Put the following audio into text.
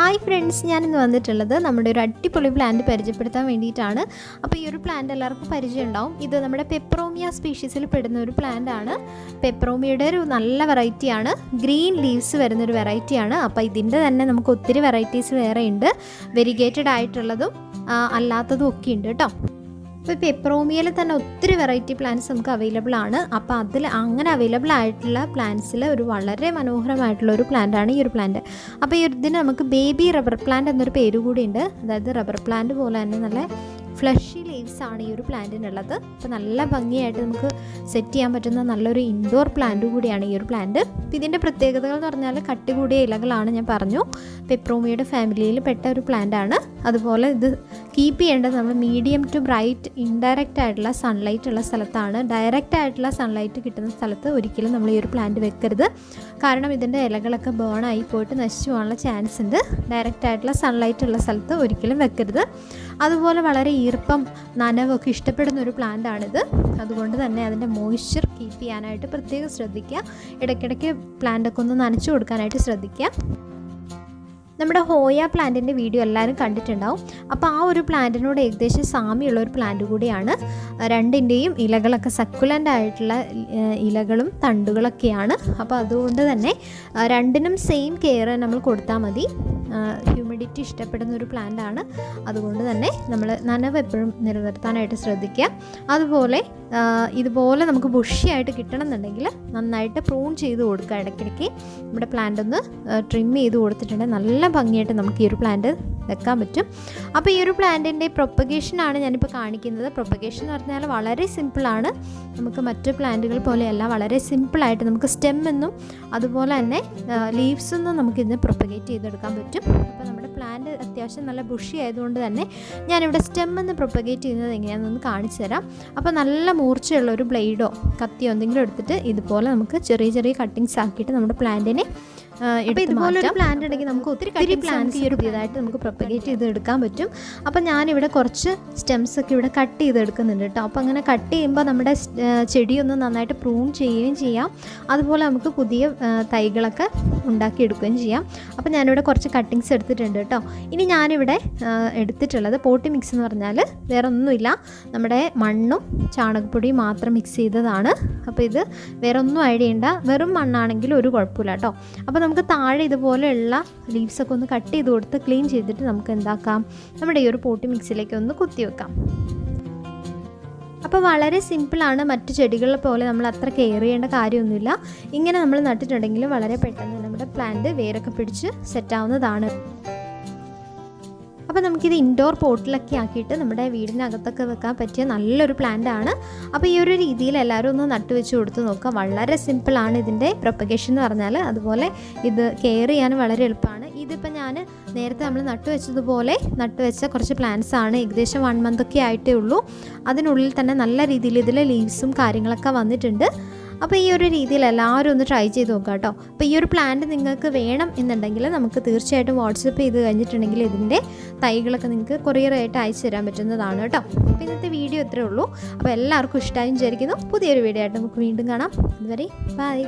Hi friends, ഞാനിന്ന് വന്നിട്ടുള്ളത് നമ്മുടെ ഒരു അടിപൊളി പ്ലാന്റ് പരിചയപ്പെടുത്താൻ വേണ്ടിയിട്ടാണ്. അപ്പോൾ ഈ ഒരു പ്ലാന്റ് എല്ലാവർക്കും പരിചയം ഉണ്ടാവും. ഇത് നമ്മുടെ പെപ്പറോമിയ സ്പീഷീസിൽ പെടുന്ന ഒരു പ്ലാന്റ് ആണ്. പെപ്പറോമിയയുടെ ഒരു നല്ല വെറൈറ്റിയാണ്. ഗ്രീൻ ലീവ്സ് വരുന്നൊരു വെറൈറ്റിയാണ്. അപ്പോൾ ഇതിൻ്റെ തന്നെ നമുക്ക് ഒത്തിരി വെറൈറ്റീസ് വേറെ ഉണ്ട്. വെരിഗേറ്റഡ് ആയിട്ടുള്ളതും അല്ലാത്തതും ഒക്കെ ഉണ്ട് കേട്ടോ. ഇപ്പോൾ പെപ്പറോമിയയിൽ തന്നെ ഒത്തിരി വെറൈറ്റി പ്ലാന്റ്സ് നമുക്ക് അവൈലബിൾ ആണ്. അപ്പോൾ അതിൽ അങ്ങനെ അവൈലബിൾ ആയിട്ടുള്ള പ്ലാന്റ്സിൽ ഒരു വളരെ മനോഹരമായിട്ടുള്ള ഒരു പ്ലാന്റാണ് ഈ ഒരു പ്ലാന്റ്. അപ്പോൾ ഈ ഇതിന് നമുക്ക് ബേബി റബ്ബർ പ്ലാന്റ് എന്നൊരു പേര് കൂടി ഉണ്ട്. അതായത് റബ്ബർ പ്ലാന്റ് പോലെ തന്നെ നല്ല ഫ്ലഷി ലീവ്സ് ആണ് ഈ ഒരു പ്ലാന്റിനുള്ളത്. അപ്പോൾ നല്ല ഭംഗിയായിട്ട് നമുക്ക് സെറ്റ് ചെയ്യാൻ പറ്റുന്ന നല്ലൊരു ഇൻഡോർ പ്ലാന്റ് കൂടിയാണ് ഈ ഒരു പ്ലാന്റ്. അപ്പോൾ ഇതിൻ്റെ പ്രത്യേകതകൾ എന്ന് പറഞ്ഞാൽ കട്ടി കൂടിയ ഇലകളാണ്. ഞാൻ പറഞ്ഞു, പെപ്പറോമിയയുടെ ഫാമിലിയിൽ പെട്ട ഒരു പ്ലാന്റ് ആണ്. അതുപോലെ ഇത് കീപ്പ് ചെയ്യേണ്ടത് നമ്മൾ മീഡിയം ടു ബ്രൈറ്റ് ഇൻഡയറക്റ്റ് ആയിട്ടുള്ള സൺലൈറ്റ് ഉള്ള സ്ഥലത്താണ്. ഡയറക്റ്റ് ആയിട്ടുള്ള സൺലൈറ്റ് കിട്ടുന്ന സ്ഥലത്ത് ഒരിക്കലും നമ്മൾ ഈ ഒരു പ്ലാന്റ് വെക്കരുത്. കാരണം ഇതിൻ്റെ ഇലകളൊക്കെ ബേൺ ആയി പോയിട്ട് നശിച്ചു പോകാനുള്ള ചാൻസ് ഉണ്ട്. ഡയറക്റ്റ് ആയിട്ടുള്ള സൺലൈറ്റ് ഉള്ള സ്ഥലത്ത് ഒരിക്കലും വെക്കരുത്. അതുപോലെ വളരെ ഈർപ്പം നനവൊക്കെ ഇഷ്ടപ്പെടുന്ന ഒരു പ്ലാന്റ് ആണിത്. അതുകൊണ്ട് തന്നെ അതിൻ്റെ മോയ്സ്ചർ കീപ്പ് ചെയ്യാനായിട്ട് പ്രത്യേകം ശ്രദ്ധിക്കുക. ഇടയ്ക്കിടയ്ക്ക് പ്ലാന്റൊക്കെ ഒന്ന് നനച്ചു കൊടുക്കാനായിട്ട് ശ്രദ്ധിക്കുക. നമ്മുടെ ഹോയ പ്ലാന്റിൻ്റെ വീഡിയോ എല്ലാവരും കണ്ടിട്ടുണ്ടാവും. അപ്പോൾ ആ ഒരു പ്ലാന്റിനോട് ഏകദേശം സാമ്യമുള്ള ഒരു പ്ലാന്റ് കൂടിയാണ്. രണ്ടിൻ്റെയും ഇലകളൊക്കെ സക്കുലൻ്റ് ആയിട്ടുള്ള ഇലകളും തണ്ടുകളൊക്കെയാണ്. അപ്പോൾ അതുകൊണ്ട് തന്നെ രണ്ടിനും സെയിം കെയർ നമ്മൾ കൊടുത്താൽ മതി. ഹ്യൂമിഡിറ്റി ഇഷ്ടപ്പെടുന്ന ഒരു പ്ലാന്റ് ആണ്. അതുകൊണ്ട് തന്നെ നമ്മൾ നനവ് എപ്പോഴും നിലനിർത്താനായിട്ട് ശ്രദ്ധിക്കുക. അതുപോലെ ഇതുപോലെ നമുക്ക് ബുഷിയായിട്ട് കിട്ടണം എന്നുണ്ടെങ്കിൽ നന്നായിട്ട് പ്രൂൺ ചെയ്ത് കൊടുക്കുക. ഇടയ്ക്കിടയ്ക്ക് നമ്മുടെ പ്ലാന്റ് ഒന്ന് ട്രിം ചെയ്ത് കൊടുത്തിട്ടുണ്ടെങ്കിൽ നല്ല ഭംഗിയായിട്ട് നമുക്ക് ഈ ഒരു പ്ലാന്റ് വെക്കാൻ പറ്റും. അപ്പോൾ ഈ ഒരു പ്ലാന്റിൻ്റെ പ്രൊപ്പഗേഷനാണ് ഞാനിപ്പോൾ കാണിക്കുന്നത്. പ്രൊപ്പഗേഷൻ എന്ന് പറഞ്ഞാൽ വളരെ സിമ്പിളാണ്. നമുക്ക് മറ്റ് പ്ലാന്റുകൾ പോലെയല്ല, വളരെ സിമ്പിളായിട്ട് നമുക്ക് സ്റ്റെമ്മെന്നും അതുപോലെ തന്നെ ലീവ്സൊന്നും നമുക്കിന്ന് പ്രൊപ്പഗേറ്റ് ചെയ്തെടുക്കാൻ പറ്റും. അപ്പോൾ നമ്മുടെ പ്ലാന്റ് അത്യാവശ്യം നല്ല ബുഷി ആയതുകൊണ്ട് തന്നെ ഞാനിവിടെ സ്റ്റെമ്മെന്ന് പ്രൊപ്പഗേറ്റ് ചെയ്യുന്നത് എങ്ങനെയാണെന്നൊന്ന് കാണിച്ചു തരാം. അപ്പോൾ നല്ല മൂർച്ചയുള്ള ഒരു ബ്ലേഡോ കത്തിയോ എന്തെങ്കിലും എടുത്തിട്ട് ഇതുപോലെ നമുക്ക് ചെറിയ ചെറിയ കട്ടിങ്സ് ആക്കിയിട്ട് നമ്മുടെ പ്ലാന്റിനെ ഇതുപോലെ ഒരു പ്ലാന്റ് ഉണ്ടെങ്കിൽ നമുക്ക് ഒത്തിരി പ്ലാന്റ്സ് ഈ ഒരു പുതിയതായിട്ട് നമുക്ക് പ്രൊപ്പഗേറ്റ് ചെയ്ത് എടുക്കാൻ പറ്റും. അപ്പോൾ ഞാനിവിടെ കുറച്ച് സ്റ്റെംസൊക്കെ ഇവിടെ കട്ട് ചെയ്ത് എടുക്കുന്നുണ്ട് കേട്ടോ. അപ്പോൾ അങ്ങനെ കട്ട് ചെയ്യുമ്പോൾ നമ്മുടെ ചെടിയൊന്ന് നന്നായിട്ട് പ്രൂൺ ചെയ്യുകയും ചെയ്യാം. അതുപോലെ നമുക്ക് പുതിയ തൈകളൊക്കെ ഉണ്ടാക്കിയെടുക്കുകയും ചെയ്യാം. അപ്പോൾ ഞാനിവിടെ കുറച്ച് കട്ടിങ്സ് എടുത്തിട്ടുണ്ട് കേട്ടോ. ഇനി ഞാനിവിടെ എടുത്തിട്ടുള്ളത് പോട്ടി മിക്സ് എന്ന് പറഞ്ഞാൽ വേറെ ഒന്നുമില്ല, നമ്മുടെ മണ്ണും ചാണകപ്പൊടിയും മാത്രം മിക്സ് ചെയ്തതാണ്. അപ്പോൾ ഇത് വേറെ ഒന്നും ആഡ് ചെയ്യേണ്ട, വെറും മണ്ണാണെങ്കിലും ഒരു കുഴപ്പമില്ല കേട്ടോ. അപ്പോൾ നമുക്ക് താഴെ ഇതുപോലെയുള്ള ലീവ്സൊക്കെ ഒന്ന് കട്ട് ചെയ്ത് കൊടുത്ത് ക്ലീൻ ചെയ്തിട്ട് നമുക്ക് എന്താക്കാം, നമ്മുടെ ഈ ഒരു പോട്ടി മിക്സിലേക്ക് ഒന്ന് കുത്തി വെക്കാം. അപ്പോൾ വളരെ സിമ്പിളാണ്. മറ്റു ചെടികളെ പോലെ നമ്മൾ അത്ര കെയർ ചെയ്യേണ്ട കാര്യമൊന്നുമില്ല. ഇങ്ങനെ നമ്മൾ നട്ടിട്ടുണ്ടെങ്കിൽ വളരെ പെട്ടെന്ന് നമ്മുടെ പ്ലാന്റ് വേരൊക്കെ പിടിച്ച് സെറ്റാവുന്നതാണ്. അപ്പോൾ നമുക്കിത് ഇൻഡോർ പോട്ടിലൊക്കെ ആക്കിയിട്ട് നമ്മുടെ വീടിനകത്തൊക്കെ വെക്കാൻ പറ്റിയ നല്ലൊരു പ്ലാന്റ് ആണ്. അപ്പോൾ ഈ ഒരു രീതിയിൽ എല്ലാവരും ഒന്ന് നട്ടുവെച്ച് കൊടുത്ത് നോക്കുക. വളരെ സിമ്പിളാണ് ഇതിൻ്റെ പ്രൊപ്പഗേഷൻ എന്ന് പറഞ്ഞാൽ. അതുപോലെ ഇത് കെയർ ചെയ്യാൻ വളരെ എളുപ്പമാണ്. ഇതിപ്പോൾ ഞാൻ നേരത്തെ നമ്മൾ നട്ടുവെച്ച കുറച്ച് പ്ലാന്റ്സ് ആണ്. ഏകദേശം 1 month ഒക്കെ ആയിട്ടേ ഉള്ളൂ. അതിനുള്ളിൽ തന്നെ നല്ല രീതിയിൽ ഇതിലെ ലീവ്സും കാര്യങ്ങളൊക്കെ വന്നിട്ടുണ്ട്. അപ്പോൾ ഈ ഒരു രീതിയിൽ എല്ലാവരും ഒന്ന് ട്രൈ ചെയ്ത് നോക്കുക കേട്ടോ. അപ്പോൾ ഈ ഒരു പ്ലാന്റ് നിങ്ങൾക്ക് വേണം എന്നുണ്ടെങ്കിൽ നമുക്ക് തീർച്ചയായിട്ടും വാട്സപ്പ് ചെയ്ത് കഴിഞ്ഞിട്ടുണ്ടെങ്കിൽ ഇതിൻ്റെ തൈകളൊക്കെ നിങ്ങൾക്ക് കൊറിയറായിട്ട് അയച്ചു തരാൻ പറ്റുന്നതാണ് കേട്ടോ. അപ്പോൾ ഇന്നത്തെ വീഡിയോ ഇത്രയേ ഉള്ളൂ. അപ്പോൾ എല്ലാവർക്കും ഇഷ്ടമായി വിചാരിക്കുന്നു. പുതിയൊരു വീഡിയോ ആയിട്ട് നമുക്ക് വീണ്ടും കാണാം. അതുവരെ ബൈ.